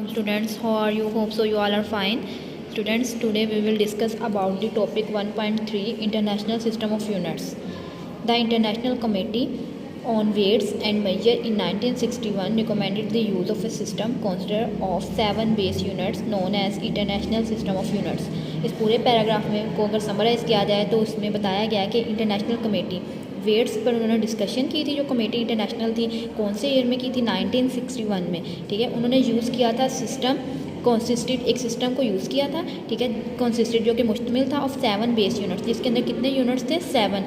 Students, how are you? Hope so you all are fine. Students, today we will discuss about the topic 1.3 International System of Units. The International Committee on Weights and Measure in 1961 recommended the use of a system consisted of 7 base units known as International System of Units. इस पूरे paragraph में को अगर summarise किया जाए तो उसमें बताया गया कि इंटरनेशनल कमेटी वेट्स पर उन्होंने डिस्कशन की थी। जो कमेटी इंटरनेशनल थी कौन से ईयर में की थी? 1961 में। ठीक है, उन्होंने यूज़ किया था सिस्टम कॉन्सिस्टेड, एक सिस्टम को यूज़ किया था। ठीक है, कॉन्सिस्टेड जो कि मुश्तमिल था ऑफ 7 बेस यूनिट्स, जिसके अंदर कितने यूनिट्स थे? 7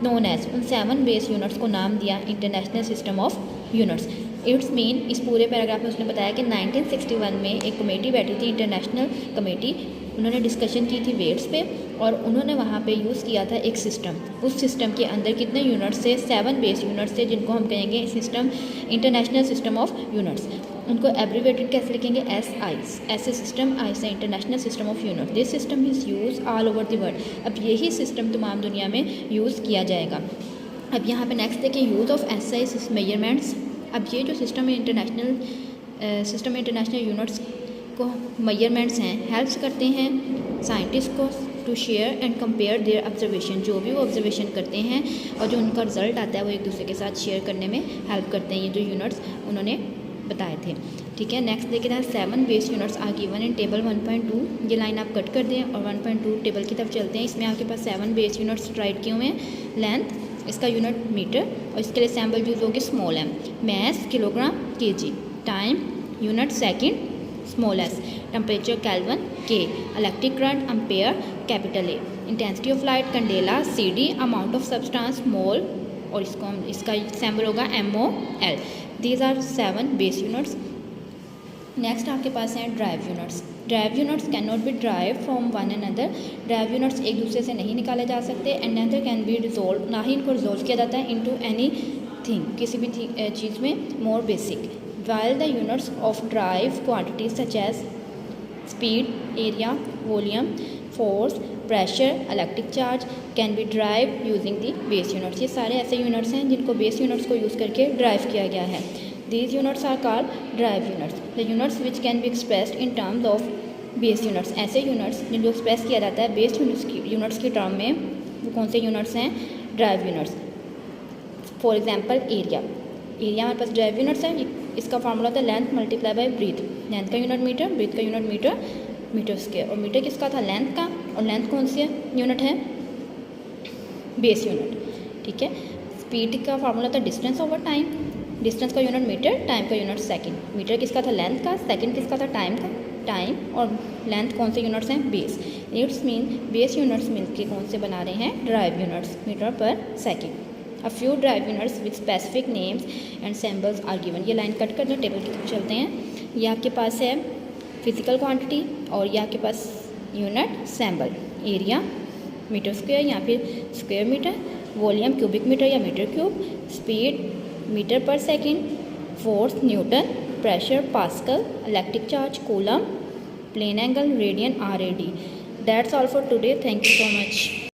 नोन एज। उन 7 बेस यूनिट्स को नाम दिया international system of units. It's mean इस पूरे पैराग्राफ में उसने बताया कि 1961 में एक कमेटी बैठी थी, इंटरनेशनल कमेटी। उन्होंने डिस्कशन की थी वेट्स पे और उन्होंने वहाँ पे यूज़ किया था एक सिस्टम। उस सिस्टम के अंदर कितने यूनिट्स थे? 7 बेस यूनिट्स थे, जिनको हम कहेंगे system international system of units. उनको एब्रीवेटेड कैसे लिखेंगे? SI। ऐसे सिस्टम आई से international system of unit. This system is use all over the world. अब यही सिस्टम तमाम दुनिया में यूज़ किया जाएगा। अब यहाँ पे नेक्स्ट देखिए, यूज़ ऑफ SI मेजरमेंट्स। अब ये जो सिस्टम इंटरनेशनल यूनिट्स को मेजरमेंट्स हैं, हेल्प्स करते हैं साइंटिस्ट को to share and compare their observation. जो भी वो ऑब्जर्वेशन करते हैं और जो उनका रिजल्ट आता है वो एक दूसरे के साथ शेयर करने में हेल्प करते हैं, ये जो यूनिट्स उन्होंने बताए थे। ठीक है, नेक्स्ट देखिए ना, 7 base units are given in table 1.2। ये लाइन आप कट कर दें और 1.2 टेबल की तरफ चलते हैं। इसमें आपके पास 7 बेस यूनिट्स राइट किए हुए हैं। लेंथ, इसका यूनिट मीटर और इसके लिए सैम्पल यूज होगी small m। Mass kilogram kg। Time unit second small s। Temperature kelvin K। Electric current ampere capital A। Intensity of light candela CD। Amount of substance mole और इसका sample होगा MOL। These are 7 base units. Next आपके पास हैं derived units. Derived units can not be derived from one another. ड्राइव यूनिट्स एक दूसरे से नहीं निकाले जा सकते। And nether can be resolve, ना ही इनको रिजोल्व किया जाता है इनटू एनी थिंग, किसी भी चीज़ में more basic. While the units of derived quantities such as speed, area, volume, force, pressure, electric charge can be derived using the base units. ये सारे ऐसे यूनिट्स हैं जिनको बेस यूनिट्स को यूज़ करके ड्राइव किया गया है। These units are called drive units. The units which can be expressed in terms of base units. ऐसे units जिनको एक्सप्रेस किया जाता है बेस यूनिट्स की टर्म में, वो कौन से यूनिट्स हैं? Derived units. For example area. Area हमारे पास ड्राइव यूनिट्स है। इसका फार्मूला होता है length multiply by breadth. Length का यूनिट मीटर, ब्रीथ का यूनिट मीटर, मीटर स्क्वायर। और मीटर किसका था? लेंथ का। और लेंथ कौन सी यूनिट है? Base unit. ठीक है। स्पीड का फार्मूला था डिस्टेंस ओवर टाइम। डिस्टेंस का यूनिट मीटर, टाइम का यूनिट सेकंड। मीटर किसका था? लेंथ का। सेकंड किसका था? टाइम का। टाइम और लेंथ कौन से यूनिट्स हैं? Base. It's mean base units मिलकर कौन से बना रहे हैं? ड्राइव यूनिट्स, मीटर पर second. A few derived units with specific names and symbols are given. ये लाइन कट कर दो, टेबल की तरफ चलते हैं। ये आपके पास है फिजिकल क्वांटिटी और ये आपके पास unit symbol. Area metre square या फिर square metre, volume cubic metre या मीटर क्यूब, स्पीड मीटर पर second, force newton, pressure pascal, electric charge coulomb, plane angle radian RAD। That's all for today. Thank you so much.